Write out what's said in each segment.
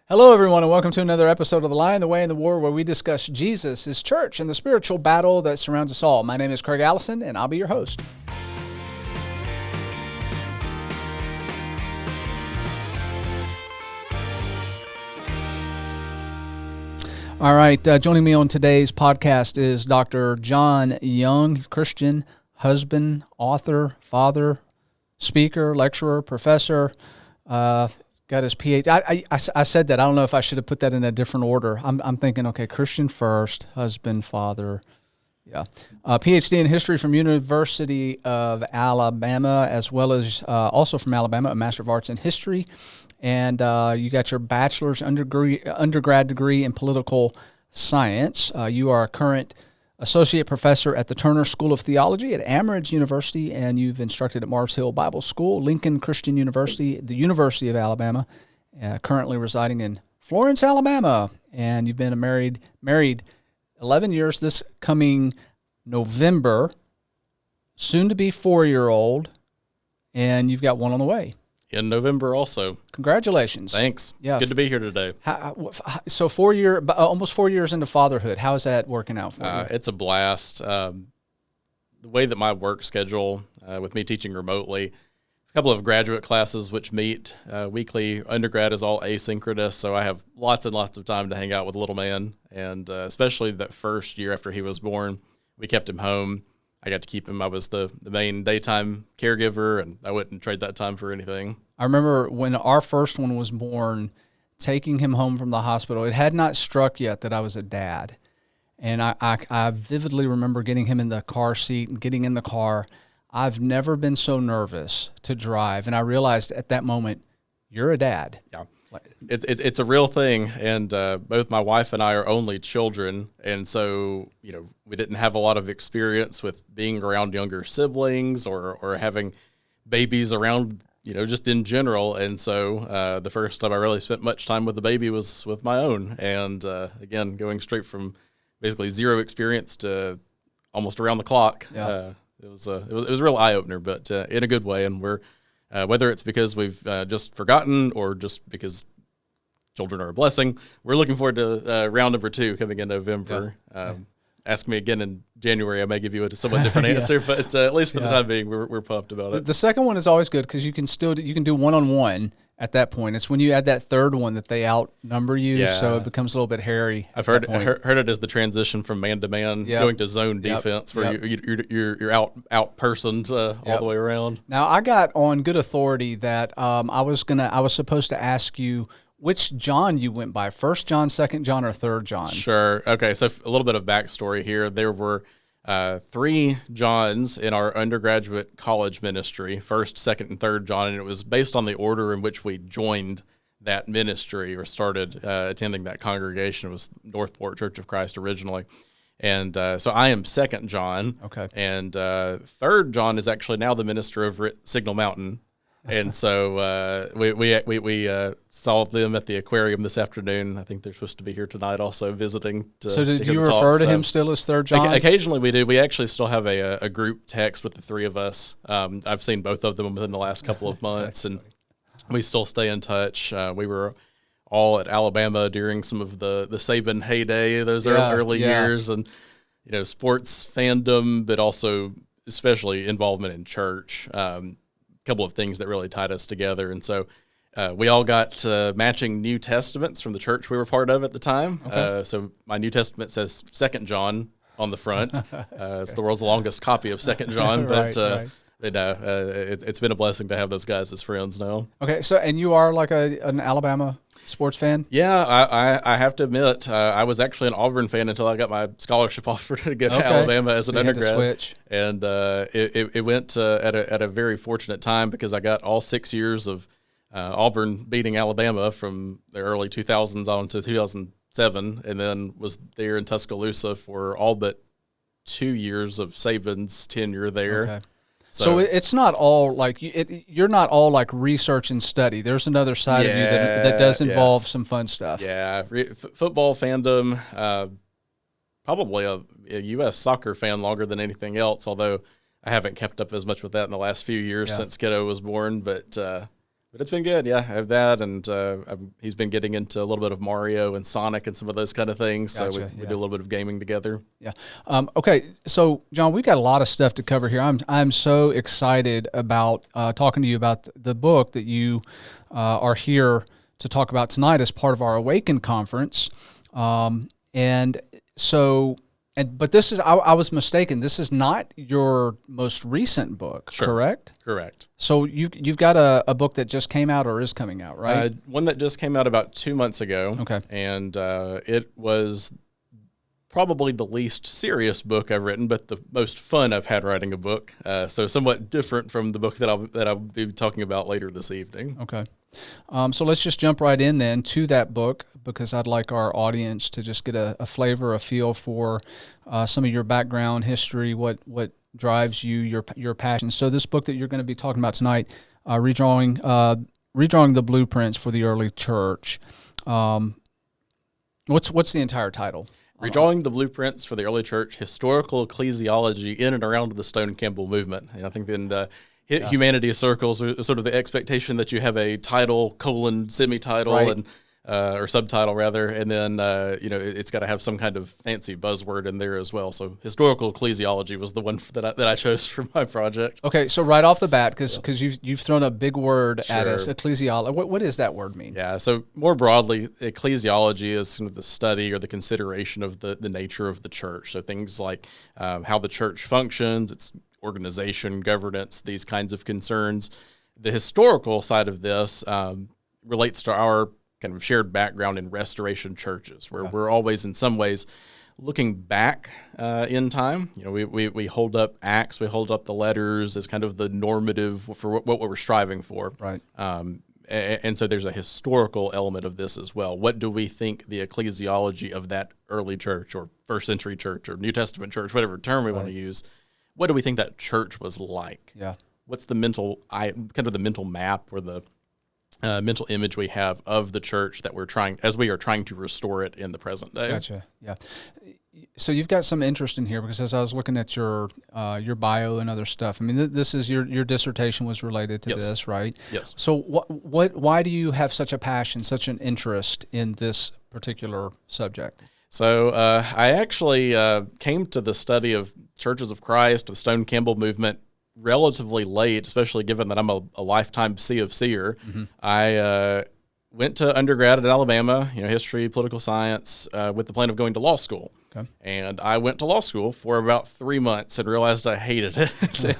Hello, everyone, and welcome to another episode of The Lion, the Way, and the War, where we discuss Jesus, His church, and the spiritual battle that surrounds us all. My name is Craig Allison, and I'll be your host. All right, joining me on today's podcast is Dr. John Young, Christian, husband, author, father, speaker, lecturer, professor, got his PhD. I said that. I don't know if I should have put that in a different order. I'm thinking, okay, Christian first, husband, father. Yeah. PhD in history from University of Alabama, as well as also from Alabama, a Master of Arts in History. And you got your bachelor's undergrad degree in political science. You are a current associate professor at the Turner School of Theology at Amherst University, and you've instructed at Mars Hill Bible School, Lincoln Christian University, the University of Alabama, currently residing in Florence, Alabama. And you've been married 11 years this coming November, soon to be 4-year-old, and you've got one on the way. In November also. Congratulations. Thanks. Yeah. It's good to be here today. So almost 4 years into fatherhood. How is that working out for you? It's a blast. The way that my work schedule, with me teaching remotely, a couple of graduate classes which meet weekly. Undergrad is all asynchronous, so I have lots and lots of time to hang out with little man. And especially that first year after he was born, we kept him home. I got to keep him. I was the main daytime caregiver, and I wouldn't trade that time for anything. I remember when our first one was born, taking him home from the hospital. It had not struck yet that I was a dad. And I vividly remember getting him in the car seat and getting in the car. I've never been so nervous to drive. And I realized at that moment, you're a dad. Yeah. It's a real thing, and both my wife and I are only children, and so we didn't have a lot of experience with being around younger siblings or having babies around, just in general. And so the first time I really spent much time with the baby was with my own, and again, going straight from basically zero experience to almost around the clock. Yeah. It was a real eye opener, but in a good way, and we're. Whether it's because we've just forgotten or just because children are a blessing, we're looking forward to round number 2 coming in November. Yeah. Ask me again in January, I may give you a somewhat different answer, but at least for the time being, we're pumped about it. The second one is always good because you can do one-on-one at that point. It's when you add that third one that they outnumber you, so it becomes a little bit hairy. I've heard it as the transition from man to man, going to zone defense, where you're out-personed all the way around. Now, I got on good authority that I was supposed to ask you which John you went by, 1 John, 2 John, or 3 John. Sure. Okay, so a little bit of backstory here. There were 3 Johns in our undergraduate college ministry, 1st, 2nd, and 3rd John, and it was based on the order in which we joined that ministry or started attending that congregation. It was Northport Church of Christ originally. And so I am 2nd John. Okay. And 3rd John is actually now the minister over at Signal Mountain. And so we saw them at the aquarium this afternoon. I think they're supposed to be here tonight also visiting. So did you refer to him still as 3rd John? Occasionally we do. We actually still have a group text with the 3 of us. I've seen both of them within the last couple of months, and we still stay in touch. We were all at Alabama during some of the Saban heyday, those early years, and sports fandom, but also especially involvement in church. Couple of things that really tied us together, and so we all got matching New Testaments from the church we were part of at the time. Okay. So my New Testament says 2 John on the front. It's the world's longest copy of 2 John, but it's been a blessing to have those guys as friends now. Okay, so and you are like an Alabama sports fan? Yeah, I have to admit, I was actually an Auburn fan until I got my scholarship offer to go to Alabama as an undergrad. Had to switch. And it went at a very fortunate time because I got all 6 years of Auburn beating Alabama from the early 2000s on to 2007, and then was there in Tuscaloosa for all but 2 years of Saban's tenure there. Okay. So it's not all like you're not all like research and study. There's another side of you that does involve some fun stuff. Yeah, football fandom. Probably a U.S. soccer fan longer than anything else. Although I haven't kept up as much with that in the last few years since kiddo was born. But But it's been good. Yeah, I have that, and he's been getting into a little bit of Mario and Sonic and some of those kind of things. Gotcha, So we do a little bit of gaming together. Yeah. Okay. So, John, we've got a lot of stuff to cover here. I'm so excited about talking to you about the book that you are here to talk about tonight as part of our Awaken conference. And so, but this is, I was mistaken. This is not your most recent book, Sure. correct? Correct. So you've got a book that just came out or is coming out, right? One that just came out about 2 months ago. Okay. And it was probably the least serious book I've written, but the most fun I've had writing a book. So somewhat different from the book that I'll be talking about later this evening. Okay. So let's just jump right in then to that book, because I'd like our audience to just get a flavor, a feel for some of your background, history, what drives you, your passion. So this book that you're going to be talking about tonight, redrawing the blueprints for the early church. What's the entire title? Redrawing the Blueprints for the Early Church, Historical Ecclesiology in and Around the Stone Campbell Movement. And I think in humanity circles, sort of the expectation that you have a title, semi-title, Right. and or subtitle rather, and then it's got to have some kind of fancy buzzword in there as well. So historical ecclesiology was the one that I chose for my project. Okay, so right off the bat, because you've thrown a big word at us, Sure. ecclesiology. What does that word mean? Yeah, so more broadly, ecclesiology is sort of the study or the consideration of the nature of the church. So things like how the church functions, its organization, governance, these kinds of concerns. The historical side of this relates to our kind of shared background in restoration churches, where we're always in some ways looking back in time. We hold up Acts, we hold up the letters as kind of the normative for what we're striving for. Right. And so there's a historical element of this as well. What do we think the ecclesiology of that early church or first century church or New Testament church, whatever term we want to use, what do we think that church was like? Yeah. What's the mental map or the mental image we have of the church that we are trying to restore it in the present day? Gotcha. Yeah. So you've got some interest in here, because as I was looking at your bio and other stuff, I mean, this is your dissertation was related to Yes. this, right? Yes. So why do you have such a passion, such an interest in this particular subject? So I actually came to the study of Churches of Christ, the Stone Campbell movement, relatively late, especially given that I'm a lifetime C of C'er. Mm-hmm. I went to undergrad at Alabama, history, political science, with the plan of going to law school. Okay. And I went to law school for about 3 months and realized I hated it.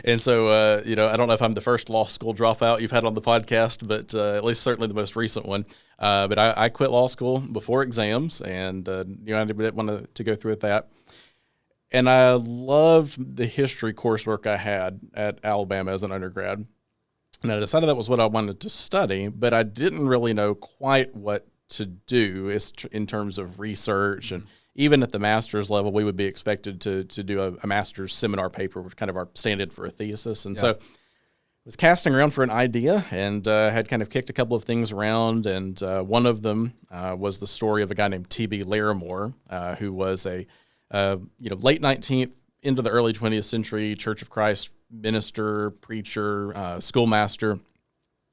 and so, I don't know if I'm the first law school dropout you've had on the podcast, but at least certainly the most recent one. But I quit law school before exams, and I didn't want to go through with that. And I loved the history coursework I had at Alabama as an undergrad. And I decided that was what I wanted to study, but I didn't really know quite what to do in terms of research. And even at the master's level, we would be expected to do a master's seminar paper, which kind of our stand-in for a thesis. And so I was casting around for an idea and had kind of kicked a couple of things around. And one of them was the story of a guy named T.B. Larimore, who was a late 19th into the early 20th century Church of Christ minister, preacher, schoolmaster,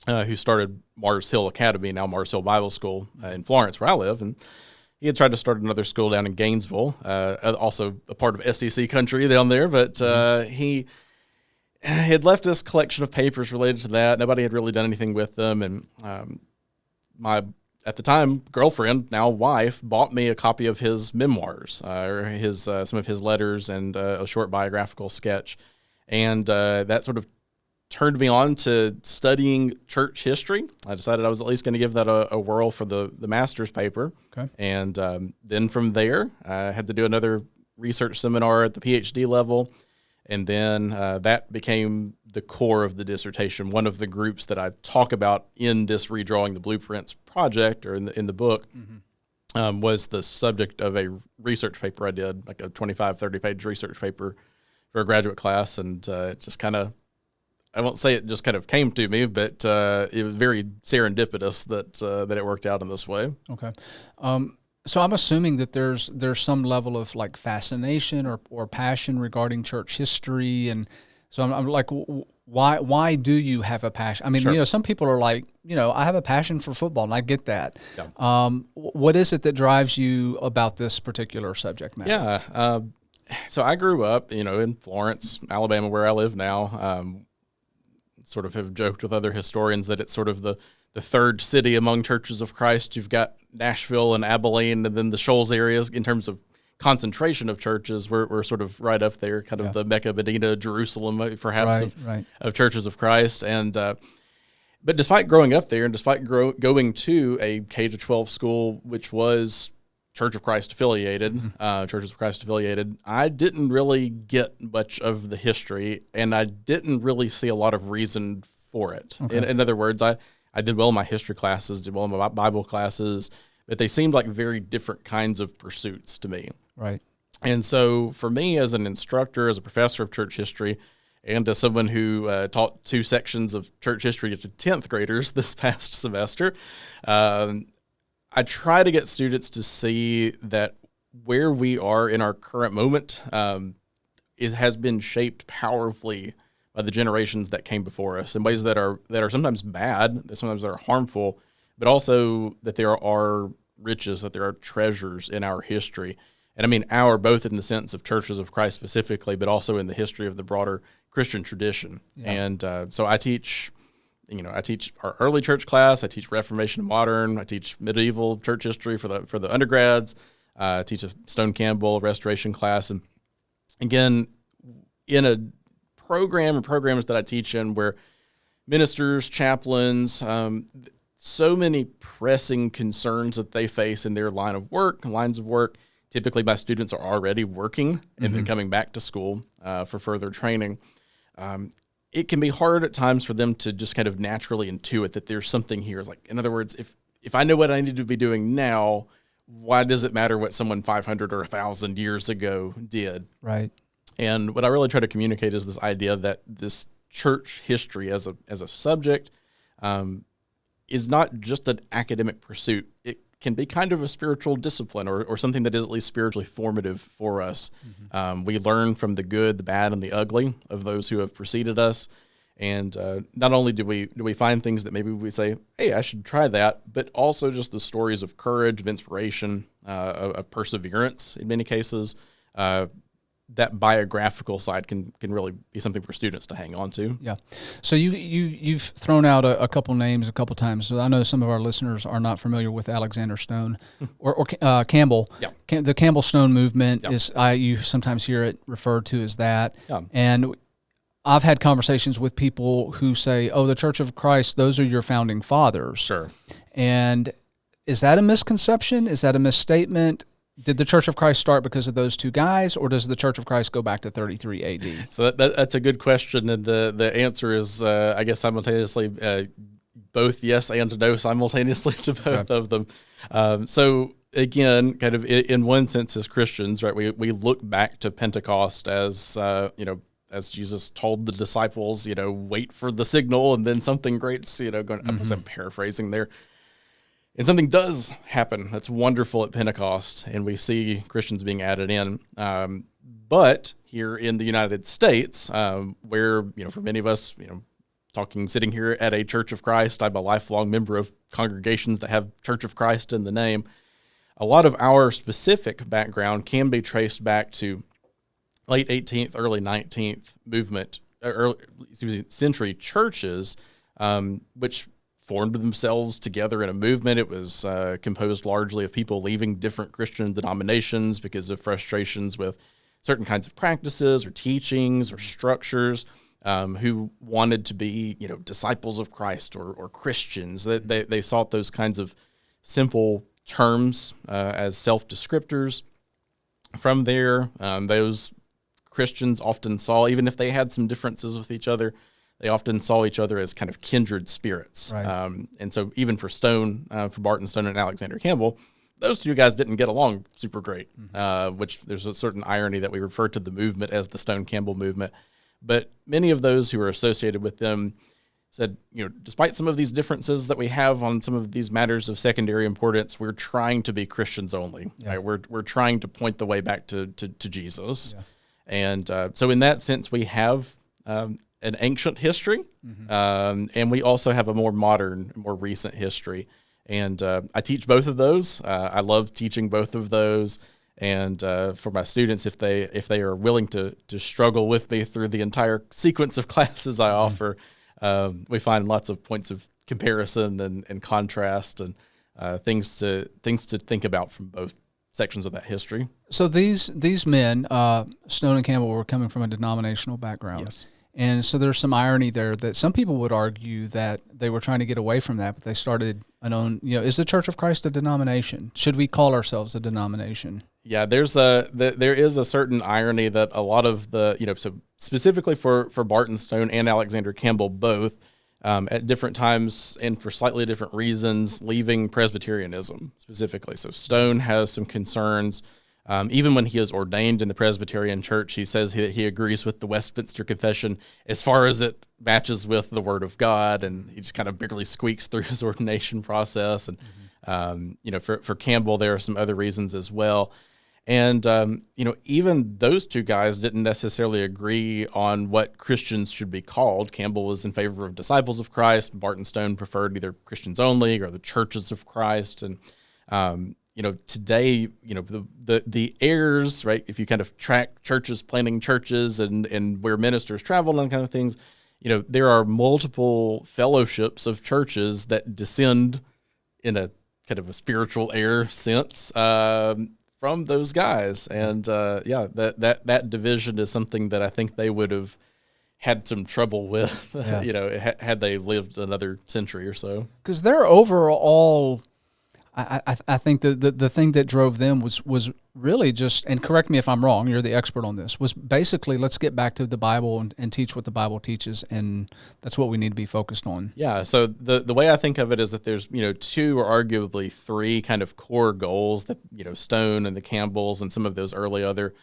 who started Mars Hill Academy, now Mars Hill Bible School in Florence, where I live. And he had tried to start another school down in Gainesville, also a part of SEC country down there. But he had left this collection of papers related to that. Nobody had really done anything with them. And my at the time, girlfriend, now wife, bought me a copy of his memoirs, or some of his letters, and a short biographical sketch. And that sort of turned me on to studying church history. I decided I was at least going to give that a whirl for the master's paper. Okay. And then from there, I had to do another research seminar at the PhD level. And then that became the core of the dissertation. One of the groups that I talk about in this Redrawing the Blueprints project, or in the book, was the subject of a research paper I did, like a 25, 30-page research paper for a graduate class. And it just kind of, I won't say it just kind of came to me, but it was very serendipitous that it worked out in this way. Okay. So I'm assuming that there's some level of like fascination or passion regarding church history, and so I'm like, Why do you have a passion? I mean, Sure. some people are like, I have a passion for football, and I get that. Yeah. What is it that drives you about this particular subject matter? Yeah. So I grew up, in Florence, Alabama, where I live now. Sort of have joked with other historians that it's sort of the third city among churches of Christ. You've got Nashville and Abilene, and then the Shoals areas in terms of concentration of churches. We're sort of right up there, kind of the Mecca, Medina, Jerusalem, perhaps of churches of Christ. And but despite growing up there, and despite going to a K-12 school, which was Church of Christ affiliated, Churches of Christ affiliated, I didn't really get much of the history, and I didn't really see a lot of reason for it. Okay. In other words, I did well in my history classes, did well in my Bible classes, but they seemed like very different kinds of pursuits to me. Right. And so for me as an instructor, as a professor of church history, and as someone who taught 2 sections of church history to 10th graders this past semester, I try to get students to see that where we are in our current moment, it has been shaped powerfully by the generations that came before us in ways that are sometimes bad, that sometimes are harmful, but also that there are riches, that there are treasures in our history. And I mean our, both in the sense of churches of Christ specifically, but also in the history of the broader Christian tradition. Yeah. And so I teach our early church class. I teach Reformation and Modern. I teach medieval church history for the undergrads. I teach a Stone Campbell Restoration class. And again, in a program or programs that I teach in where ministers, chaplains, so many pressing concerns that they face in their lines of work. Typically, my students are already working and then coming back to school for further training. It can be hard at times for them to just kind of naturally intuit that there's something here. It's like, in other words, if I know what I need to be doing now, why does it matter what someone 500 or 1,000 years ago did? Right. And what I really try to communicate is this idea that this church history as a subject is not just an academic pursuit. It can be kind of a spiritual discipline or something that is at least spiritually formative for us. We learn from the good, the bad, and the ugly of those who have preceded us. And not only do we find things that maybe we say, hey, I should try that, but also just the stories of courage, of inspiration, of perseverance in many cases. That biographical side can really be something for students to hang on to. Yeah. So you've thrown out a couple names a couple times. So I know some of our listeners are not familiar with Alexander Stone or Campbell. Yeah. The Campbell Stone movement is you sometimes hear it referred to as that. Yeah. And I've had conversations with people who say, "Oh, the Church of Christ, those are your founding fathers." Sure. And is that a misconception? Is that a misstatement? Did the Church of Christ start because of those two guys, or does the Church of Christ go back to 33 A.D.? So that's a good question, and the answer is, I guess, simultaneously both yes and no simultaneously to both of them. So again, kind of in one sense, as Christians, right, we look back to Pentecost as as Jesus told the disciples, wait for the signal, and then something great's going. I'm paraphrasing there. And something does happen that's wonderful at Pentecost, and we see Christians being added in. But here in the United States, where, for many of us, sitting here at a Church of Christ, I'm a lifelong member of congregations that have Church of Christ in the name. A lot of our specific background can be traced back to late 18th, early 19th movement, century churches, which formed themselves together in a movement. It was composed largely of people leaving different Christian denominations because of frustrations with certain kinds of practices or teachings or structures, who wanted to be, disciples of Christ or Christians. They sought those kinds of simple terms as self-descriptors. From there, those Christians often saw, even if they had some differences with each other, they often saw each other as kind of kindred spirits. Right. And so even for Stone, for Barton Stone and Alexander Campbell, those two guys didn't get along super great, which there's a certain irony that we refer to the movement as the Stone-Campbell movement. But many of those who are associated with them said, despite some of these differences that we have on some of these matters of secondary importance, we're trying to be Christians only. Yeah. Right? We're trying to point the way back to Jesus. Yeah. And so in that sense, we have an ancient history, and we also have a more modern, more recent history. And I teach both of those. I love teaching both of those. And for my students, if they are willing to struggle with me through the entire sequence of classes I offer, we find lots of points of comparison and contrast and things to think about from both sections of that history. So these men, Stone and Campbell, were coming from a denominational background. Yes. And so there's some irony there that some people would argue that they were trying to get away from that, but they started is the Church of Christ a denomination? Should we call ourselves a denomination? Yeah, there is a certain irony that a lot of so specifically for Barton Stone and Alexander Campbell both, at different times and for slightly different reasons, leaving Presbyterianism specifically. So Stone has some concerns. Even when he is ordained in the Presbyterian Church, he says he agrees with the Westminster Confession as far as it matches with the Word of God, and he just kind of barely squeaks through his ordination process. And for Campbell, there are some other reasons as well. And even those two guys didn't necessarily agree on what Christians should be called. Campbell was in favor of disciples of Christ. Barton Stone preferred either Christians only or the churches of Christ. And today, the heirs, right? If you kind of track churches, planting churches, and where ministers travel and kind of things, there are multiple fellowships of churches that descend in a kind of a spiritual heir sense from those guys, and that division is something that I think they would have had some trouble with, had they lived another century or so. Because their overall, I think the thing that drove them was really just, and correct me if I'm wrong, you're the expert on this, was basically let's get back to the Bible and teach what the Bible teaches, and that's what we need to be focused on. Yeah, so the way I think of it is that there's two or arguably three kind of core goals that Stone and the Campbells and some of those early other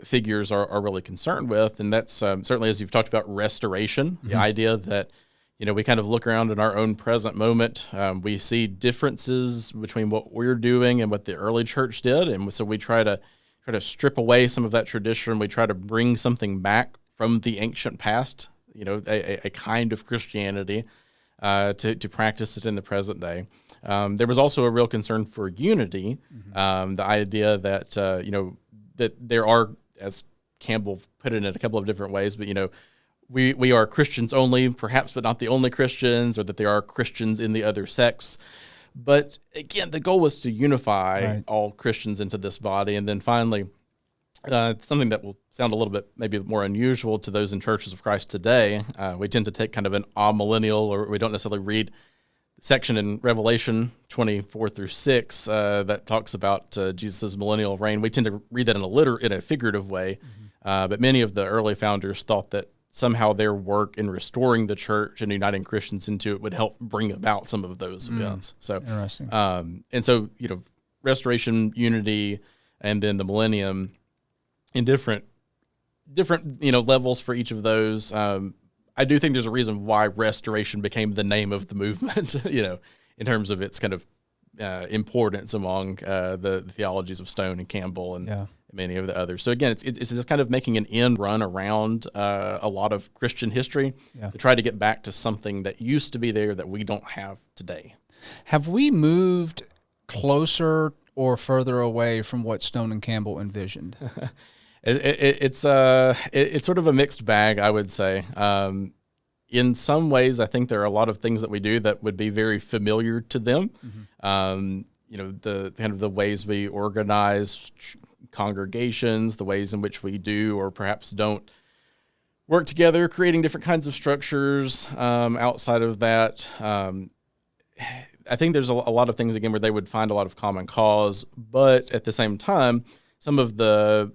figures are really concerned with, and that's certainly, as you've talked about, restoration, the idea that we kind of look around in our own present moment. We see differences between what we're doing and what the early church did, and so we try to strip away some of that tradition. We try to bring something back from the ancient past, a kind of Christianity, to practice it in the present day. There was also a real concern for unity, the idea that that there are, as Campbell put it in a couple of different ways, but we are Christians only, perhaps, but not the only Christians, or that there are Christians in the other sects. But again, the goal was to unify all Christians into this body. And then finally, something that will sound a little bit maybe more unusual to those in churches of Christ today, we tend to take kind of an amillennial, or we don't necessarily read the section in Revelation 24-6 that talks about Jesus' millennial reign. We tend to read that in a figurative way. But many of the early founders thought that somehow their work in restoring the church and uniting Christians into it would help bring about some of those events. So interesting. And so, restoration, unity, and then the millennium in different levels for each of those. I do think there's a reason why restoration became the name of the movement, in terms of its kind of importance among the theologies of Stone and Campbell and many of the others. So again, it's just kind of making an end run around a lot of Christian history to try to get back to something that used to be there that we don't have today. Have we moved closer or further away from what Stone and Campbell envisioned? It's sort of a mixed bag, I would say. In some ways, I think there are a lot of things that we do that would be very familiar to them. The kind of the ways we organize congregations, the ways in which we do or perhaps don't work together, creating different kinds of structures. Outside of that, I think there's a lot of things, again, where they would find a lot of common cause, but at the same time, some of the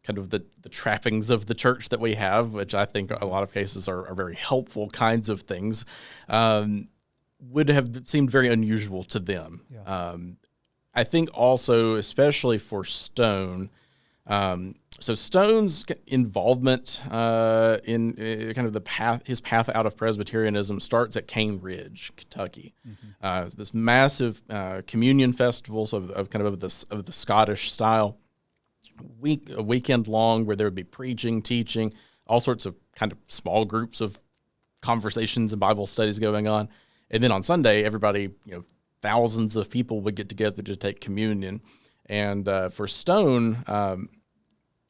kind of the trappings of the church that we have, which I think a lot of cases are very helpful kinds of things, would have seemed very unusual to them. I think also, especially for Stone, so Stone's involvement in kind of his path out of Presbyterianism starts at Cane Ridge, Kentucky. This massive communion festivals of the Scottish style, a weekend long, where there would be preaching, teaching, all sorts of kind of small groups of conversations and Bible studies going on. And then on Sunday, everybody, thousands of people would get together to take communion. And for Stone,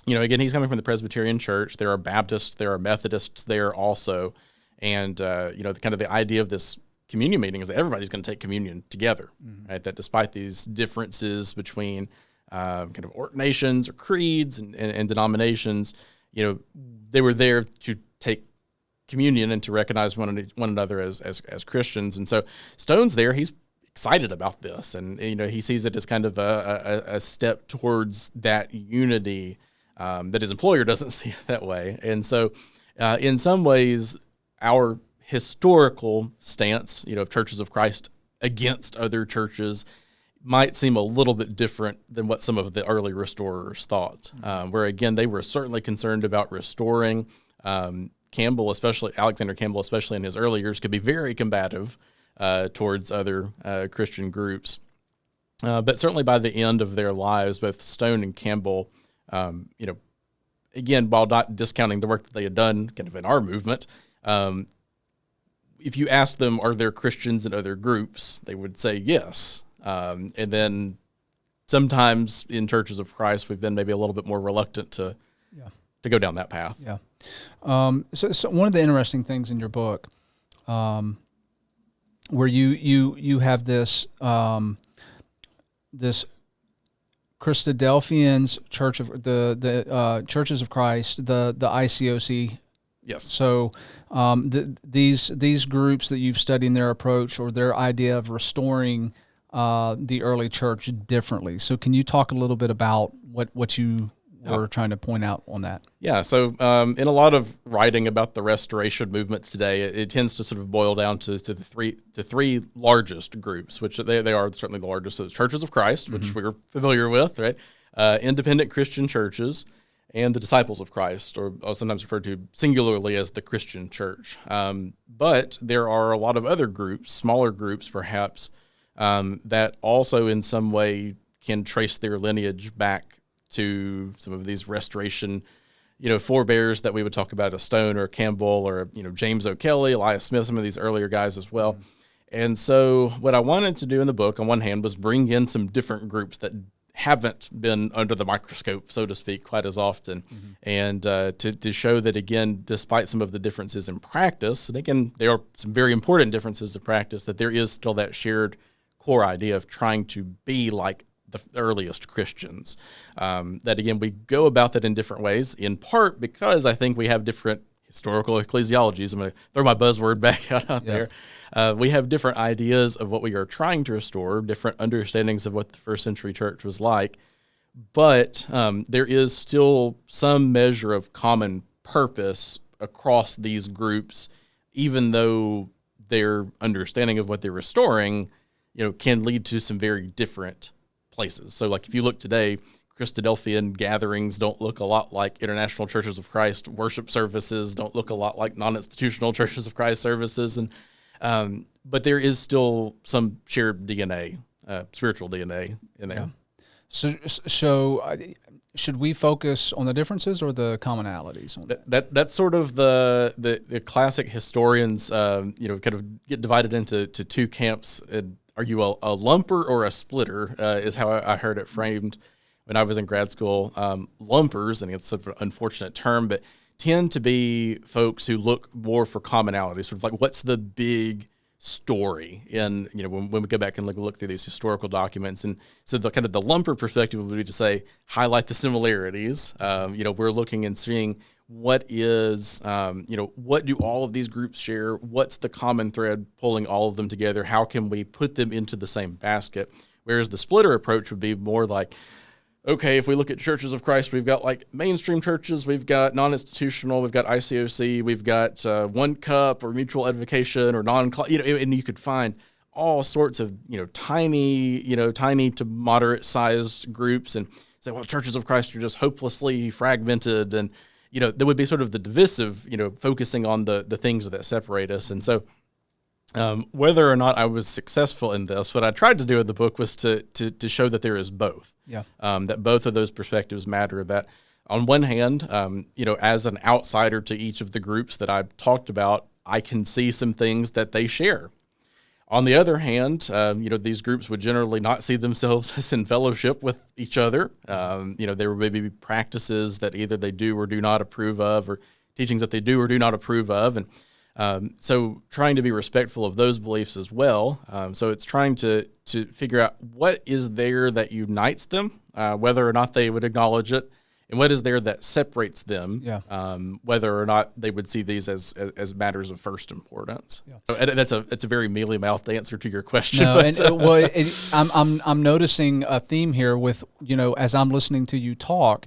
again, he's coming from the Presbyterian Church. There are Baptists, there are Methodists there also. And, kind of the idea of this communion meeting is that everybody's going to take communion together, right? That despite these differences between kind of ordinations or creeds and denominations, they were there to take communion and to recognize one another as Christians. And so Stone's there. He's excited about this, and he sees it as kind of a step towards that unity that his employer doesn't see it that way. And so in some ways, our historical stance, of Churches of Christ against other churches might seem a little bit different than what some of the early restorers thought, where again, they were certainly concerned about restoring. Alexander Campbell, especially in his early years, could be very combative towards other Christian groups. But certainly by the end of their lives, both Stone and Campbell, again, while not discounting the work that they had done kind of in our movement, if you ask them, are there Christians in other groups, they would say yes. And then sometimes in Churches of Christ, we've been maybe a little bit more reluctant to go down that path. Yeah. So one of the interesting things in your book, where you have this this Christadelphians Church of the Churches of Christ, the ICOC. Yes. So these groups that you've studied in their approach or their idea of restoring the early church differently. So can you talk a little bit about what you were trying to point out on that? Yeah. So in a lot of writing about the restoration movement today, it tends to sort of boil down to the three largest groups, which they are certainly the largest. So Churches of Christ, which we're familiar with, right? Independent Christian churches, and the Disciples of Christ, or sometimes referred to singularly as the Christian church. But there are a lot of other groups, smaller groups perhaps, that also in some way can trace their lineage back to some of these restoration, forebears that we would talk about as Stone or Campbell or, James O'Kelly, Elias Smith, some of these earlier guys as well. And so what I wanted to do in the book, on one hand, was bring in some different groups that haven't been under the microscope, so to speak, quite as often, and to show that, again, despite some of the differences in practice, and again, there are some very important differences of practice, that there is still that shared core idea of trying to be like the earliest Christians. That, again, we go about that in different ways, in part because I think we have different historical ecclesiologies. I'm going to throw my buzzword back out there. We have different ideas of what we are trying to restore, different understandings of what the first century church was like, but there is still some measure of common purpose across these groups, even though their understanding of what they're restoring, can lead to some very different places. So like if you look today, Christadelphian gatherings don't look a lot like International Churches of Christ. Worship services don't look a lot like non-institutional Churches of Christ services. And but there is still some shared DNA, spiritual DNA in there. Yeah. So should we focus on the differences or the commonalities? On That's sort of the classic historians, kind of get divided into two camps. Are you a lumper or a splitter? Is how I heard it framed when I was in grad school. Lumpers, and it's sort of an unfortunate term, but tend to be folks who look more for commonality, sort of like what's the big story in, when we go back and look through these historical documents. And so the kind of the lumper perspective would be to say, highlight the similarities. We're looking and seeing what is, what do all of these groups share? What's the common thread pulling all of them together? How can we put them into the same basket? Whereas the splitter approach would be more like, okay, if we look at Churches of Christ, we've got like mainstream churches, we've got non-institutional, we've got ICOC, we've got One Cup or Mutual Edification or and you could find all sorts of, tiny to moderate sized groups, and say, well, Churches of Christ are just hopelessly fragmented, and there would be sort of the divisive, focusing on the things that separate us. And so whether or not I was successful in this, what I tried to do in the book was to show that there is both. Yeah. That both of those perspectives matter. That on one hand, as an outsider to each of the groups that I've talked about, I can see some things that they share. On the other hand, these groups would generally not see themselves as in fellowship with each other. There may be practices that either they do or do not approve of, or teachings that they do or do not approve of. And so trying to be respectful of those beliefs as well. So it's trying to figure out what is there that unites them, whether or not they would acknowledge it, and what is there that separates them, whether or not they would see these as matters of first importance. Yeah. So that's a very mealy-mouthed answer to your question. No, I'm noticing a theme here with, as I'm listening to you talk,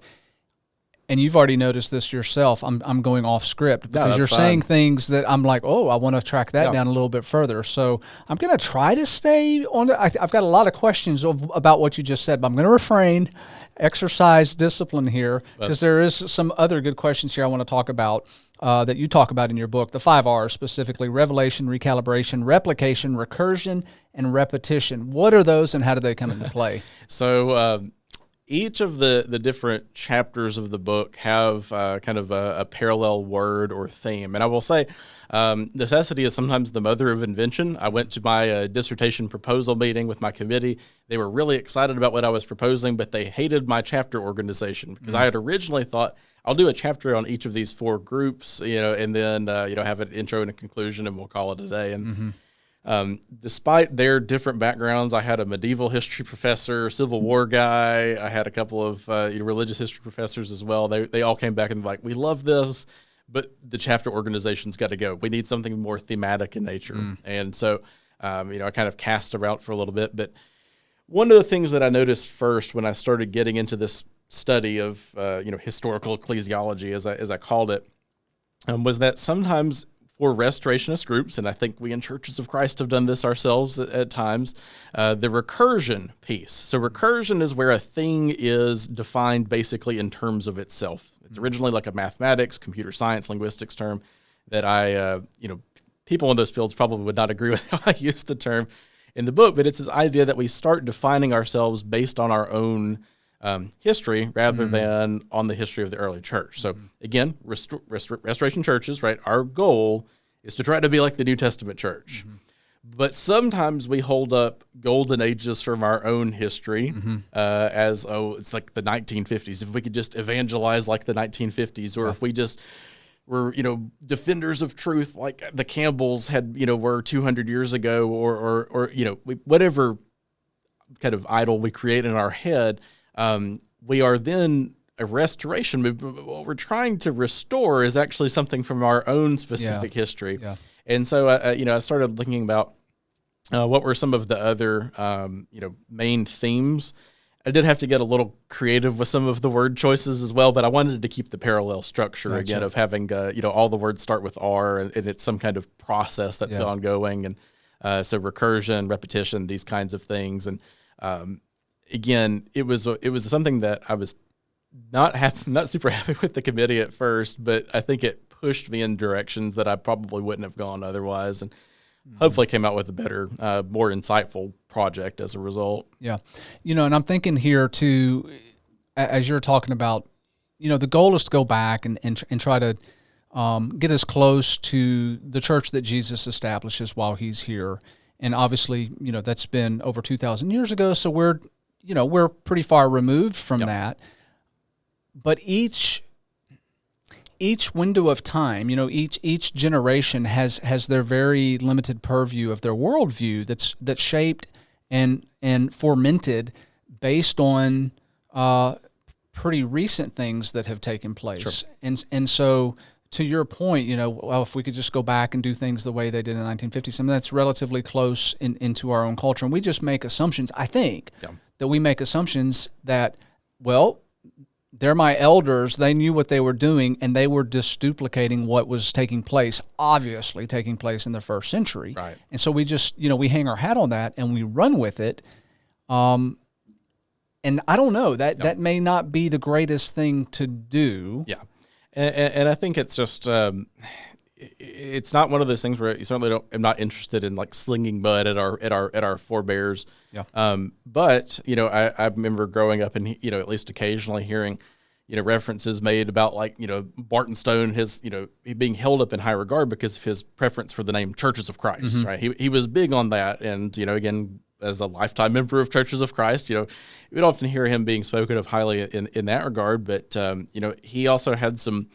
and you've already noticed this yourself. I'm going off script because you're saying things that I'm like, oh, I want to track that down a little bit further. So I'm going to try to stay on it. I've got a lot of questions about what you just said, but I'm going to refrain, exercise discipline here, because there is some other good questions here I want to talk about that you talk about in your book, the 5 R's specifically: revelation, recalibration, replication, recursion, and repetition. What are those, and how do they come into play? So each of the different chapters of the book have kind of a parallel word or theme. And I will say, necessity is sometimes the mother of invention. I went to my dissertation proposal meeting with my committee. They were really excited about what I was proposing, but they hated my chapter organization because I had originally thought, I'll do a chapter on each of these 4 groups, and then, have an intro and a conclusion, and we'll call it a day. And despite their different backgrounds, I had a medieval history professor, Civil War guy. I had a couple of religious history professors as well. They all came back and were like, we love this, but the chapter organization's got to go. We need something more thematic in nature. And so, I kind of cast around for a little bit. But one of the things that I noticed first when I started getting into this study of, historical ecclesiology, as I called it, was that sometimes for restorationist groups, and I think we in Churches of Christ have done this ourselves at times, the recursion piece. So recursion is where a thing is defined basically in terms of itself. It's originally like a mathematics, computer science, linguistics term that people in those fields probably would not agree with how I use the term in the book, but it's this idea that we start defining ourselves based on our own history rather than on the history of the early church. So again, restoration churches, right? Our goal is to try to be like the New Testament church. But sometimes we hold up golden ages from our own history as, it's like the 1950s. If we could just evangelize like the 1950s, or if we just were, defenders of truth like the Campbells were 200 years ago, or whatever kind of idol we create in our head, we are then a restoration movement. But what we're trying to restore is actually something from our own specific history. Yeah. And so, I started looking about what were some of the other, main themes. I did have to get a little creative with some of the word choices as well, but I wanted to keep the parallel structure again of having, all the words start with R, and it's some kind of process that's ongoing. And so recursion, repetition, these kinds of things. And again, it was something that I was not super happy with the committee at first, but I think it pushed me in directions that I probably wouldn't have gone otherwise, and hopefully came out with a better, more insightful project as a result. Yeah. And I'm thinking here too, as you're talking about, the goal is to go back and try to get as close to the church that Jesus establishes while he's here. And obviously, that's been over 2,000 years ago, so we're pretty far removed from that. But each window of time, each generation has their very limited purview of their worldview that's shaped and fomented based on pretty recent things that have taken place. Sure. And so to your point, if we could just go back and do things the way they did in the 1950s, that's relatively close into our own culture. And we just make assumptions, I think, that we make assumptions that, they're my elders, they knew what they were doing, and they were just duplicating what was obviously taking place in the first century. Right. And so we just, we hang our hat on that and we run with it. And I don't know, that may not be the greatest thing to do. Yeah. And I think it's just, it's not one of those things where you certainly am not interested in like slinging mud at our forebears. Yeah. But I remember growing up and at least occasionally hearing, references made about like, Barton Stone, his, he being held up in high regard because of his preference for the name Churches of Christ, right? He was big on that. And, again, as a lifetime member of Churches of Christ, we'd often hear him being spoken of highly in that regard. But, he also had some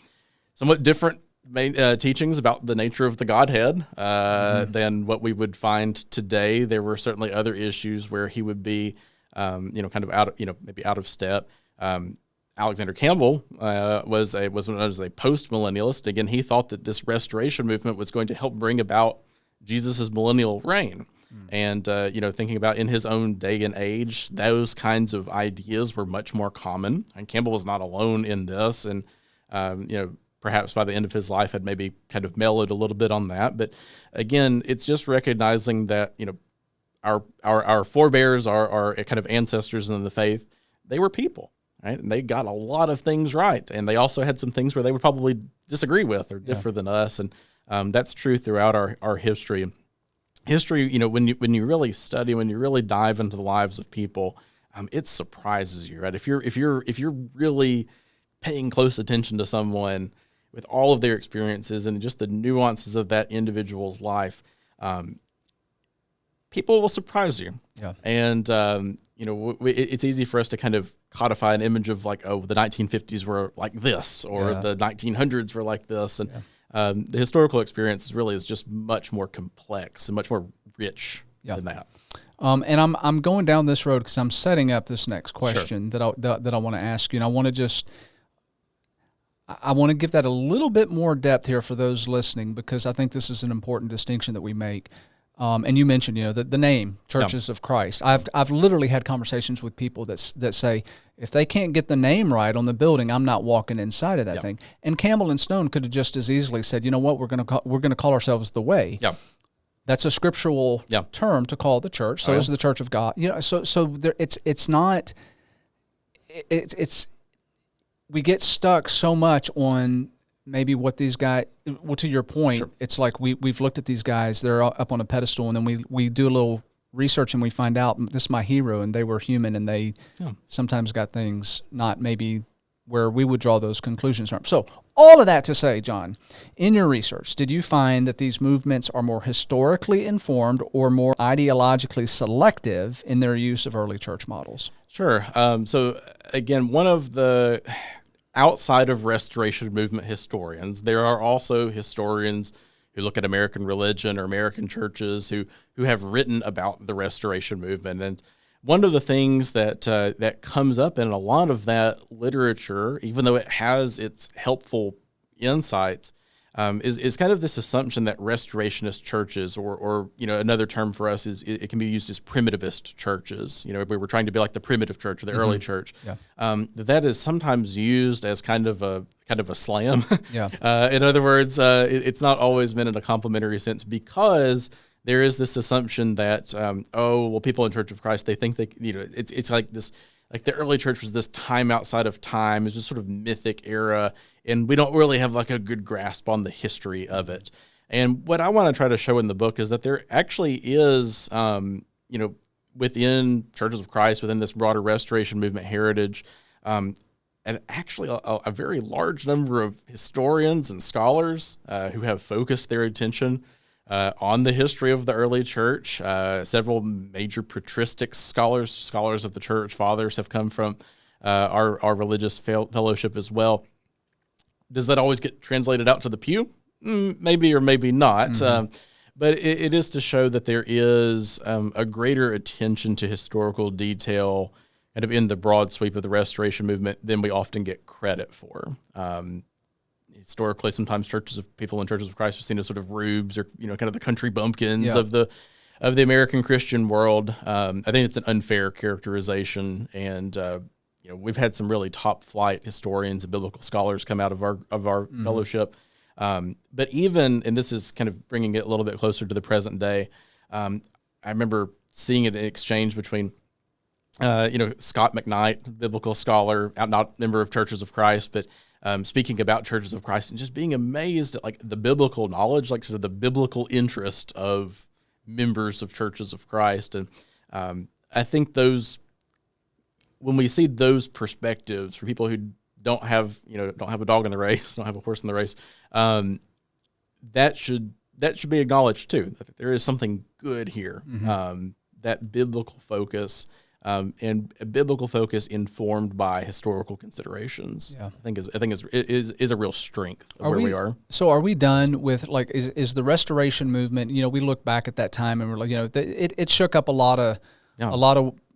somewhat different teachings about the nature of the Godhead than what we would find today. There were certainly other issues where he would be, kind of out, maybe out of step. Alexander Campbell was known as a post-millennialist. Again, he thought that this restoration movement was going to help bring about Jesus' millennial reign. And, thinking about in his own day and age, those kinds of ideas were much more common. And Campbell was not alone in this. And, perhaps by the end of his life had maybe kind of mellowed a little bit on that. But again, it's just recognizing that, our forebears, our kind of ancestors in the faith, they were people. Right? And they got a lot of things right. And they also had some things where they would probably disagree with or differ than us. And that's true throughout our history. History, when you really study, when you really dive into the lives of people, it surprises you, right? If you're really paying close attention to someone with all of their experiences and just the nuances of that individual's life, people will surprise you. Yeah. And, it's easy for us to kind of codify an image of like, oh, the 1950s were like this, or the 1900s were like this. And the historical experience really is just much more complex and much more rich than that. And I'm going down this road because I'm setting up this next question that I want to ask you. And I want to give that a little bit more depth here for those listening, because I think this is an important distinction that we make. And you mentioned, the name Churches of Christ. I've literally had conversations with people that say, if they can't get the name right on the building, I'm not walking inside of that thing. And Campbell and Stone could have just as easily said, you know what, we're going to call ourselves the Way. Yeah. That's a scriptural term to call the church. So is the Church of God. So there, it's not. It's we get stuck so much on maybe what these guys, well, to your point, it's like we've looked at these guys, they're up on a pedestal, and then we do a little research and we find out this is my hero, and they were human, and they sometimes got things not maybe where we would draw those conclusions from. So all of that to say, John, in your research, did you find that these movements are more historically informed or more ideologically selective in their use of early church models? Sure. So again, one of the outside of Restoration Movement historians, there are also historians who look at American religion or American churches who have written about the Restoration Movement. And one of the things that comes up in a lot of that literature, even though it has its helpful insights, is kind of this assumption that restorationist churches, or another term for us is it can be used as primitivist churches. We were trying to be like the primitive church or the early church. Yeah. That is sometimes used as kind of a slam. Yeah. In other words, it's not always meant in a complimentary sense, because there is this assumption that people in Church of Christ, they think it's like this. Like the early church was this time outside of time, is just sort of mythic era, and we don't really have like a good grasp on the history of it. And what I want to try to show in the book is that there actually is, within Churches of Christ, within this broader Restoration Movement heritage, and actually a very large number of historians and scholars who have focused their attention on the history of the early church. Several major patristic scholars of the church fathers have come from our religious fellowship as well. Does that always get translated out to the pew? Maybe or maybe not. Mm-hmm. But it is to show that there is a greater attention to historical detail kind of in the broad sweep of the Restoration Movement than we often get credit for. Historically, sometimes people in Churches of Christ are seen as sort of rubes, or kind of the country bumpkins of the American Christian world. I think it's an unfair characterization, and we've had some really top flight historians and biblical scholars come out of our fellowship. But even, and this is kind of bringing it a little bit closer to the present day, I remember seeing an exchange between Scott McKnight, biblical scholar, not member of Churches of Christ, but speaking about Churches of Christ, and just being amazed at like the biblical knowledge, like sort of the biblical interest of members of Churches of Christ. And I think when we see those perspectives for people who don't have a dog in the race, don't have a horse in the race, that should be acknowledged too. That there is something good here. That biblical focus, and a biblical focus informed by historical considerations, I think is a real strength of where we are. So are we done with, like, is the Restoration movement? We look back at that time and we're like, it shook up a lot of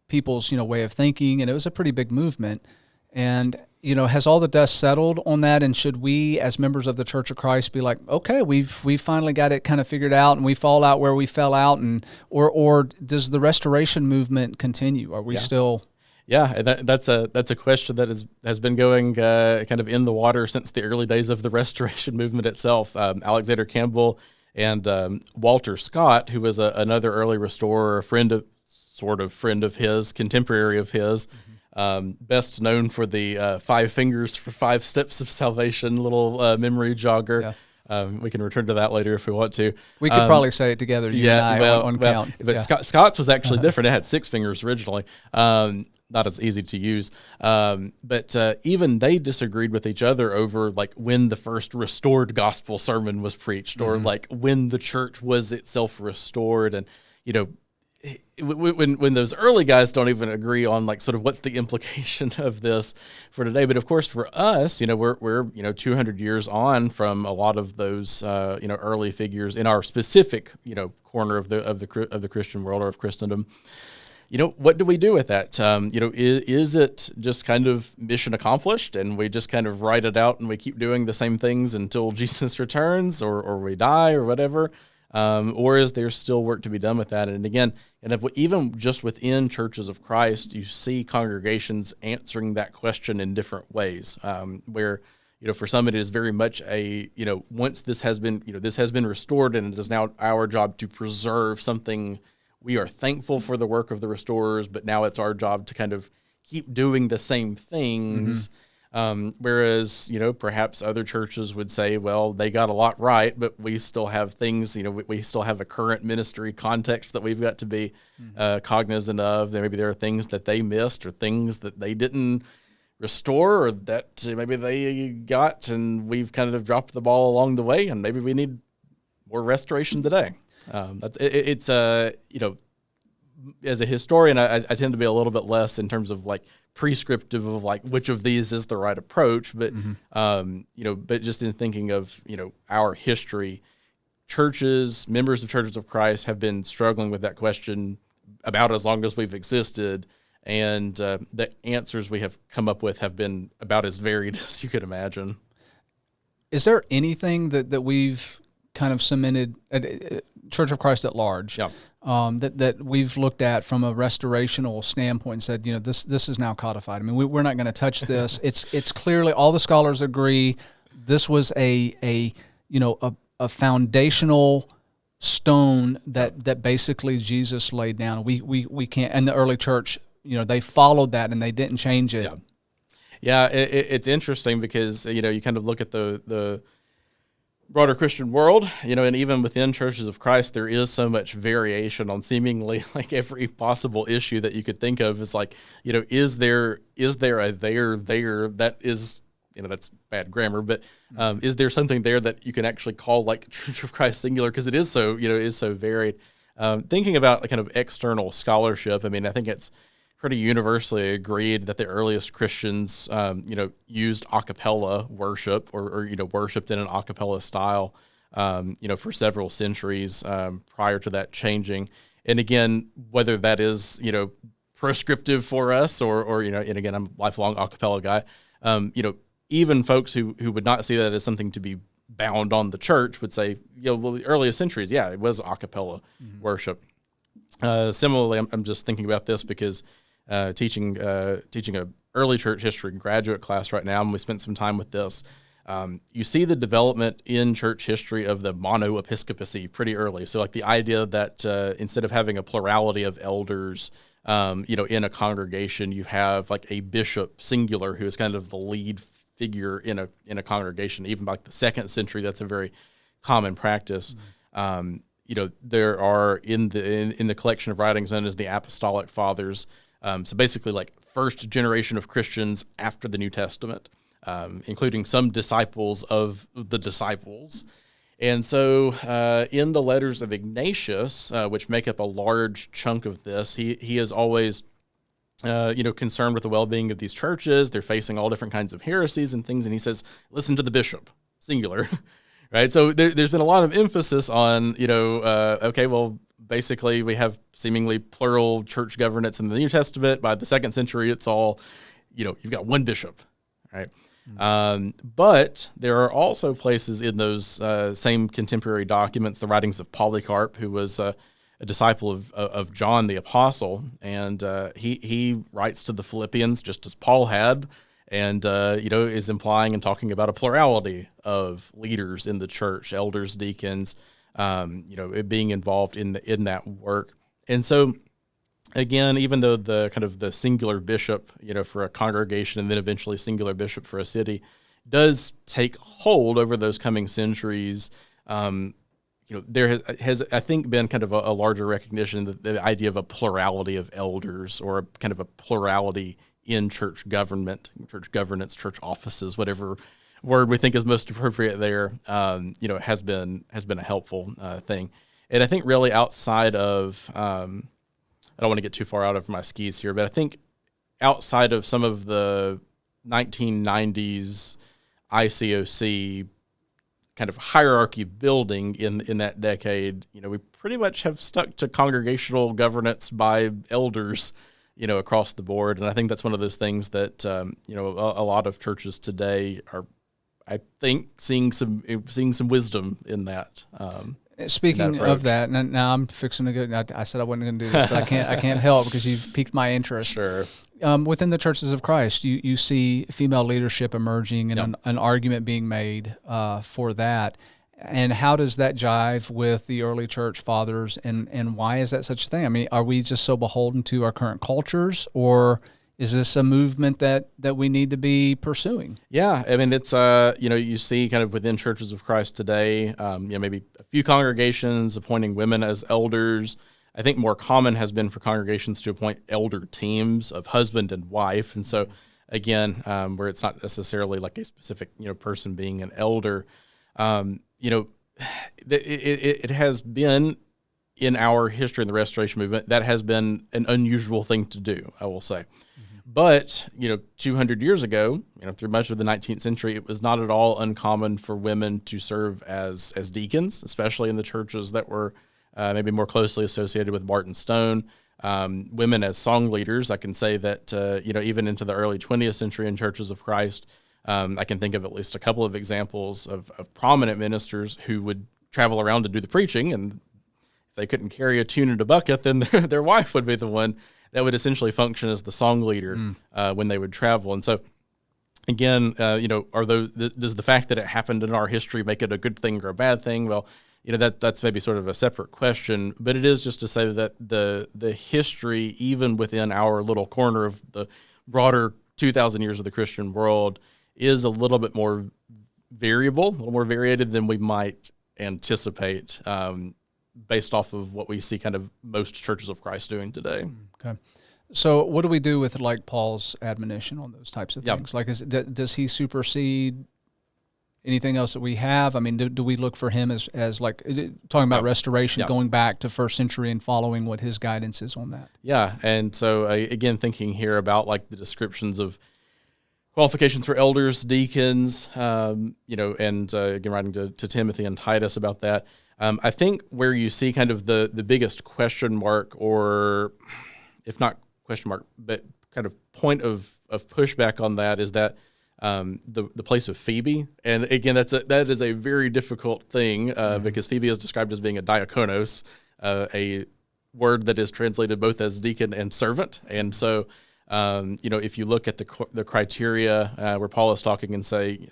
people's way of thinking, and it was a pretty big movement. And has all the dust settled on that? And should we, as members of the Church of Christ, be like, okay, we've finally got it kind of figured out, and we fall out where we fell out, and or does the Restoration movement continue? Are we still? Yeah, that's a question that has been going kind of in the water since the early days of the Restoration movement itself. Alexander Campbell and Walter Scott, who was another early restorer, a friend of his, contemporary of his. Best known for the 5 fingers for 5 steps of salvation, little memory jogger. Yeah. We can return to that later if we want to. We could probably say it together, you and I, on count. But Scott's was actually different. It had 6 fingers originally. Not as easy to use. But even they disagreed with each other over, like, when the first restored gospel sermon was preached, or like when the church was itself restored. And, when those early guys don't even agree on, like, sort of what's the implication of this for today. But of course, for us, we're 200 years on from a lot of those early figures in our specific corner of the Christian world, or of Christendom. What do we do with that? Is it just kind of mission accomplished, and we just kind of write it out and we keep doing the same things until Jesus returns, or we die, or whatever? Or is there still work to be done with that? And again, even just within churches of Christ, you see congregations answering that question in different ways, where, for some it is very much a, once this has been restored, and it is now our job to preserve something. We are thankful for the work of the restorers, but now it's our job to kind of keep doing the same things. Whereas, perhaps other churches would say, well, they got a lot right, but we still have things, we still have a current ministry context that we've got to be cognizant of. Maybe there are things that they missed, or things that they didn't restore, or that maybe they got and we've kind of dropped the ball along the way, and maybe we need more restoration today. It's as a historian, I tend to be a little bit less in terms of, like, prescriptive of, like, which of these is the right approach, but but just in thinking of our history, members of churches of Christ have been struggling with that question about as long as we've existed, and the answers we have come up with have been about as varied as you could imagine. Is there anything that we've kind of cemented Church of Christ at large, that we've looked at from a restorational standpoint and said, this is now codified? I mean, we're not going to touch this. It's clearly, all the scholars agree, this was a foundational stone that basically Jesus laid down. We can't, and the early church, they followed that and they didn't change it. Yeah, it's interesting because you kind of look at the broader Christian world, and even within churches of Christ, there is so much variation on seemingly, like, every possible issue that you could think of. Is like, is there a there that is, that's bad grammar, but is there something there that you can actually call, like, Church of Christ singular, because it is so, is so varied. Thinking about, like, kind of external scholarship, I mean, I think it's pretty universally agreed that the earliest Christians, used a cappella worship, or worshipped in an a cappella style, for several centuries prior to that changing. And again, whether that is, prescriptive for us, or and again, I'm a lifelong a cappella guy, even folks who would not see that as something to be bound on the church would say, well, the earliest centuries, it was a cappella worship. Similarly, I'm just thinking about this because teaching a early church history graduate class right now, and we spent some time with this. You see the development in church history of the monoepiscopacy pretty early. So, like, the idea that instead of having a plurality of elders, in a congregation, you have, like, a bishop singular who is kind of the lead figure in a congregation. Even by, like, the 2nd century, that's a very common practice. There are in the collection of writings known as the Apostolic Fathers. So basically, like, first generation of Christians after the New Testament. including some disciples of the disciples. And so in the letters of Ignatius, which make up a large chunk of this, he is always concerned with the well-being of these churches. They're facing all different kinds of heresies and things. And he says, listen to the bishop, singular, right? So there's been a lot of emphasis on, okay, well, basically we have seemingly plural church governance in the New Testament. By the 2nd century, it's all, you've got one bishop, right? But there are also places in those same contemporary documents, the writings of Polycarp, who was a disciple of John the Apostle, and he writes to the Philippians just as Paul had, and is implying and talking about a plurality of leaders in the church, elders, deacons, being involved in that work. And so, again, even though the kind of the singular bishop, for a congregation and then eventually singular bishop for a city does take hold over those coming centuries, there has, I think, been kind of a larger recognition that the idea of a plurality of elders or a kind of a plurality in church government, church governance, church offices, whatever word we think is most appropriate there, has been a helpful thing. And I think really outside of, I don't want to get too far out of my skis here, but I think outside of some of the 1990s ICOC kind of hierarchy building in that decade, we pretty much have stuck to congregational governance by elders, across the board. And I think that's one of those things that, a lot of churches today are, I think, seeing some wisdom in that. Speaking of that, and now I'm fixing to go. I said I wasn't going to do this, but I can't help because you've piqued my interest. Sure. Within the churches of Christ, you see female leadership emerging and an argument being made for that. And how does that jive with the early church fathers, and why is that such a thing? I mean, are we just so beholden to our current cultures, or is this a movement that we need to be pursuing? Yeah, I mean, it's, you see kind of within churches of Christ today, maybe a few congregations appointing women as elders. I think more common has been for congregations to appoint elder teams of husband and wife. And so, again, where it's not necessarily like a specific, person being an elder, it has been in our history in the Restoration movement, that has been an unusual thing to do, I will say. But, 200 years ago, through much of the 19th century, it was not at all uncommon for women to serve as deacons, especially in the churches that were maybe more closely associated with Barton Stone. Women as song leaders, I can say that, even into the early 20th century in churches of Christ, I can think of at least a couple of examples of prominent ministers who would travel around to do the preaching, and if they couldn't carry a tune in a bucket, then their wife would be the one that would essentially function as the song leader when they would travel. And so, again, does the fact that it happened in our history make it a good thing or a bad thing? Well, that's maybe sort of a separate question, but it is just to say that the history, even within our little corner of the broader 2,000 years of the Christian world, is a little bit more variable, a little more variated than we might anticipate, based off of what we see kind of most churches of Christ doing today. Okay. So what do we do with like Paul's admonition on those types of things? Like, does he supersede anything else that we have? I mean, do we look for him as like talking about restoration, going back to first century and following what his guidance is on that? Yeah. And so again, thinking here about like the descriptions of qualifications for elders, deacons, and again, writing to Timothy and Titus about that. I think where you see kind of the biggest question mark, or if not question mark, but kind of point of pushback on that is that the place of Phoebe. And again, that is a very difficult thing because Phoebe is described as being a diakonos, a word that is translated both as deacon and servant. And so, if you look at the criteria where Paul is talking and saying,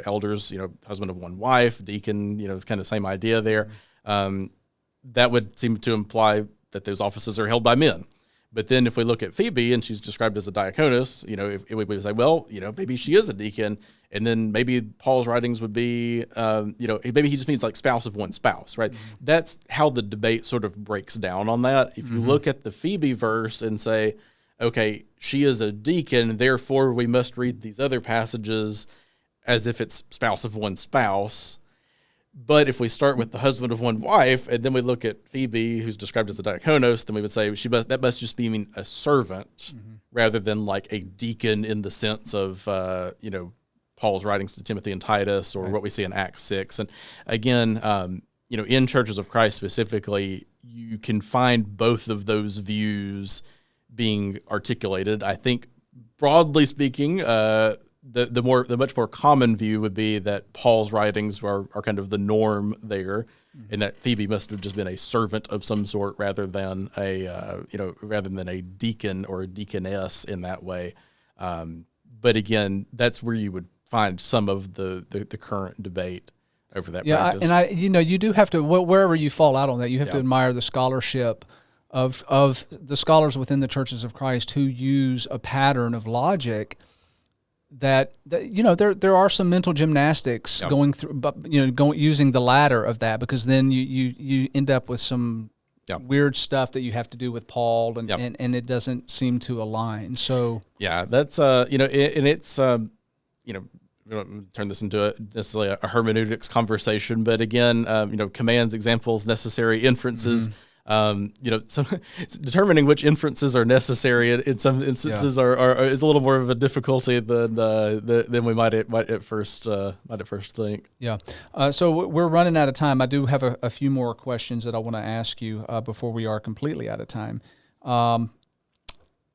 elders, husband of one wife, deacon, kind of same idea there, that would seem to imply that those offices are held by men. But then if we look at Phoebe and she's described as a diakonus, we would say, well, maybe she is a deacon. And then maybe Paul's writings would be, maybe he just means like spouse of one spouse, right? Mm-hmm. That's how the debate sort of breaks down on that. If you look at the Phoebe verse and say, okay, she is a deacon, therefore we must read these other passages as if it's spouse of one spouse. But if we start with the husband of one wife, and then we look at Phoebe, who's described as a diakonos, then we would say that must just mean a servant rather than like a deacon in the sense of, Paul's writings to Timothy and Titus, or what we see in Acts 6. And again, in Churches of Christ specifically, you can find both of those views being articulated. I think, broadly speaking, the much more common view would be that Paul's writings are kind of the norm there, and that Phoebe must have just been a servant of some sort rather than a deacon or a deaconess in that way. But again, that's where you would find some of the current debate over that practice. You do have to, wherever you fall out on that, you have to admire the scholarship of the scholars within the Churches of Christ who use a pattern of logic that there are some mental gymnastics going through, but using the ladder of that, because then you end up with some weird stuff that you have to do with Paul, and it doesn't seem to align. So that's and it's we don't turn this into necessarily a hermeneutics conversation, but again, commands, examples, necessary inferences. Determining which inferences are necessary in some instances is a little more of a difficulty than we might at first think. Yeah. So we're running out of time. I do have a few more questions that I want to ask you before we are completely out of time.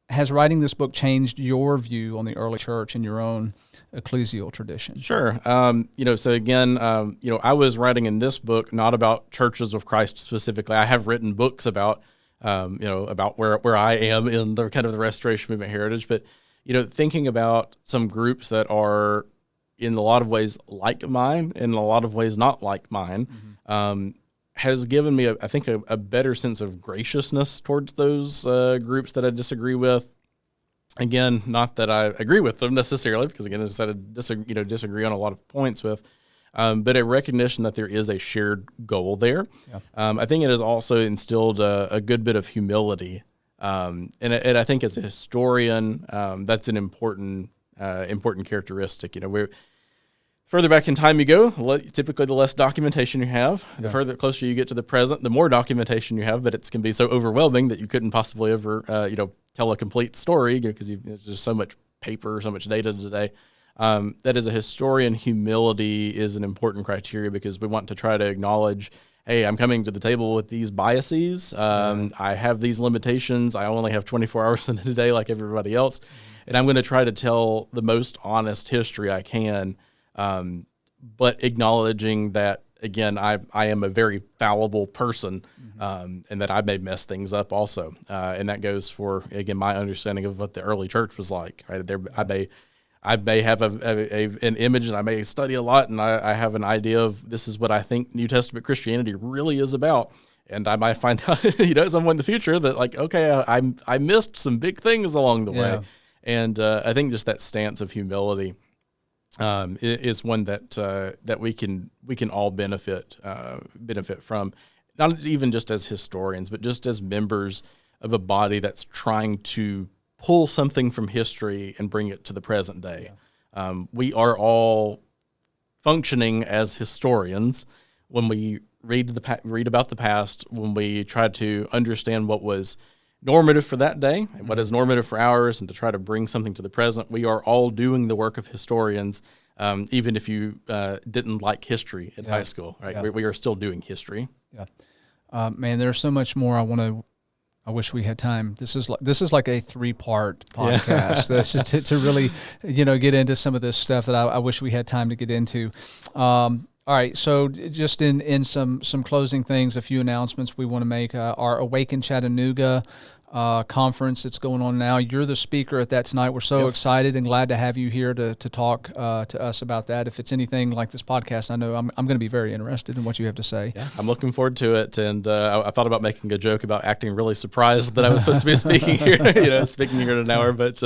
Has writing this book changed your view on the early church and your own ecclesial tradition? Sure. So again, I was writing in this book not about Churches of Christ specifically. I have written books about where I am in the kind of the Restoration Movement heritage, but thinking about some groups that are in a lot of ways like mine, and in a lot of ways not like mine, has given me, I think, a better sense of graciousness towards those groups that I disagree with. Again, not that I agree with them necessarily, because again, as I said, I disagree on a lot of points with, but a recognition that there is a shared goal there. Yeah. I think it has also instilled a good bit of humility, and I think as a historian, that's an important characteristic. We're further back in time you go, typically the less documentation you have. The closer you get to the present, the more documentation you have, but it can be so overwhelming that you couldn't possibly ever, tell a complete story, because there's just so much paper, so much data today. That as a historian, humility is an important criteria, because we want to try to acknowledge, hey, I'm coming to the table with these biases. I have these limitations. I only have 24 hours in a day like everybody else. And I'm going to try to tell the most honest history I can, but acknowledging that, again, I am a very fallible person, and that I may mess things up also. And that goes for, again, my understanding of what the early church was like. Right there, I may have an image, and I may study a lot, and I have an idea of this is what I think New Testament Christianity really is about. And I might find out, at some point in the future that, like, okay, I missed some big things along the way. And I think just that stance of humility is one that we can all benefit from, not even just as historians, but just as members of a body that's trying to pull something from history and bring it to the present day. We are all functioning as historians when we read about the past, when we try to understand what was normative for that day and what is normative for ours, and to try to bring something to the present. We are all doing the work of historians, even if you didn't like history in high school, right? We are still doing history. Man, there's so much more I wish we had time. This is like a 3-part podcast. That's to really, get into some of this stuff that I wish we had time to get into. All right, so just in some closing things, a few announcements we want to make. Our Awaken Chattanooga conference that's going on now. You're the speaker at that tonight. We're so excited and glad to have you here to talk to us about that. If it's anything like this podcast, I know I'm going to be very interested in what you have to say. Yeah, I'm looking forward to it. And I thought about making a joke about acting really surprised that I was supposed to be speaking here, speaking here in an hour. But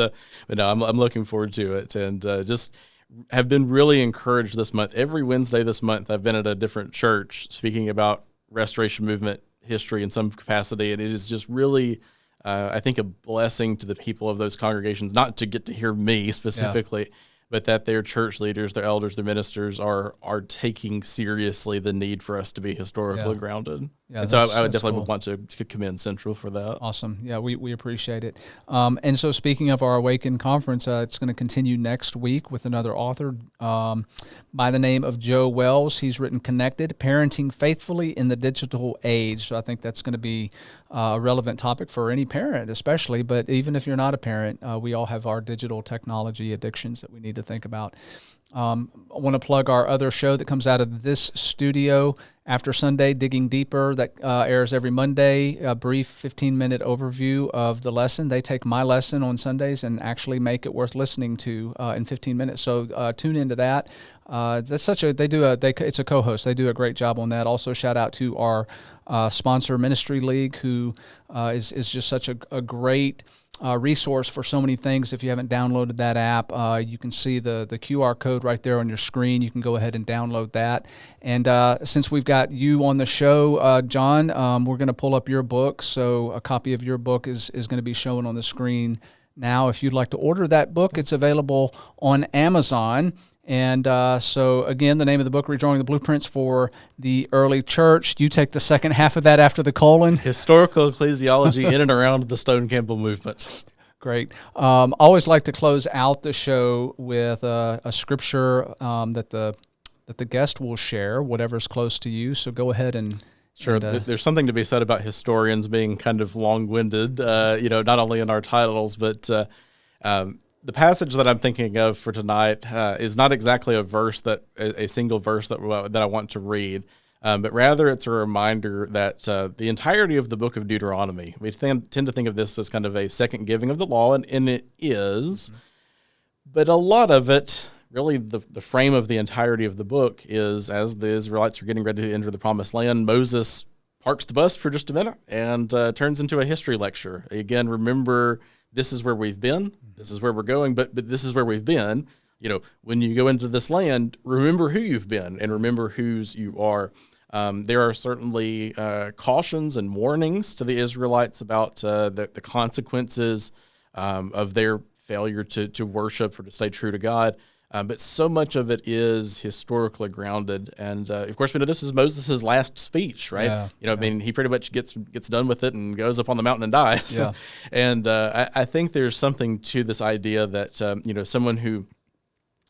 no, I'm looking forward to it, and just have been really encouraged this month. Every Wednesday this month, I've been at a different church speaking about Restoration Movement history in some capacity, and it is just really I think, a blessing to the people of those congregations, not to get to hear me specifically, but that their church leaders, their elders, their ministers are taking seriously the need for us to be historically grounded. Yeah, and so I would definitely cool. want to commend Central for that. Awesome. Yeah, we appreciate it. And so speaking of our Awaken conference, it's going to continue next week with another author by the name of Joe Wells. He's written Connected, Parenting Faithfully in the Digital Age. So I think that's going to be a relevant topic for any parent especially, but even if you're not a parent, we all have our digital technology addictions that we need to think about. I want to plug our other show that comes out of this studio after Sunday, Digging Deeper, that airs every Monday, a brief 15-minute overview of the lesson. They take my lesson on Sundays and actually make it worth listening to in 15 minutes. So tune into that. It's a co-host. They do a great job on that. Also, shout out to our sponsor, Ministry League, who is just such a great resource for so many things. If you haven't downloaded that app, you can see the QR code right there on your screen. You can go ahead and download that. And since we've got you on the show, John, we're going to pull up your book. So a copy of your book is going to be shown on the screen now. If you'd like to order that book, it's available on Amazon. And so, again, the name of the book, Redrawing the Blueprints for the Early Church. You take the second half of that after the colon. Historical Ecclesiology in and around the Stone Campbell movement. Great. Always like to close out the show with a scripture that the guest will share, whatever's close to you. So go ahead and... Sure. There's something to be said about historians being kind of long-winded, not only in our titles, but... the passage that I'm thinking of for tonight is not exactly a single verse that I want to read, but rather it's a reminder that the entirety of the book of Deuteronomy, we tend to think of this as kind of a second giving of the law, and it is, but a lot of it, really the frame of the entirety of the book is, as the Israelites are getting ready to enter the Promised Land, Moses parks the bus for just a minute and turns into a history lecture. Again, remember, this is where we've been, this is where we're going, but this is where we've been. When you go into this land, remember who you've been and remember whose you are. There are certainly cautions and warnings to the Israelites about the consequences of their failure to worship or to stay true to God. But so much of it is historically grounded. And, of course, we know this is Moses' last speech, right? I mean, he pretty much gets done with it and goes up on the mountain and dies. Yeah. And I think there's something to this idea that, someone who,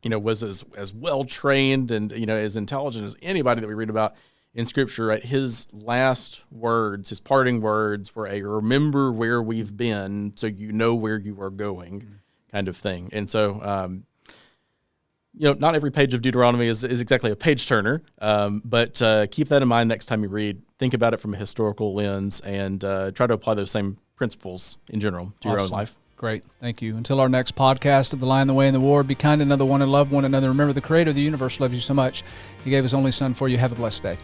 was as well-trained and, as intelligent as anybody that we read about in Scripture, right? His last words, his parting words were a remember where we've been so you know where you are going kind of thing. And so, not every page of Deuteronomy is exactly a page turner, but keep that in mind next time you read. Think about it from a historical lens and try to apply those same principles in general to your own life. Great. Thank you. Until our next podcast of The Lion, the Way, and the War, be kind to another one and love one another. Remember, the Creator of the universe loves you so much. He gave His only Son for you. Have a blessed day.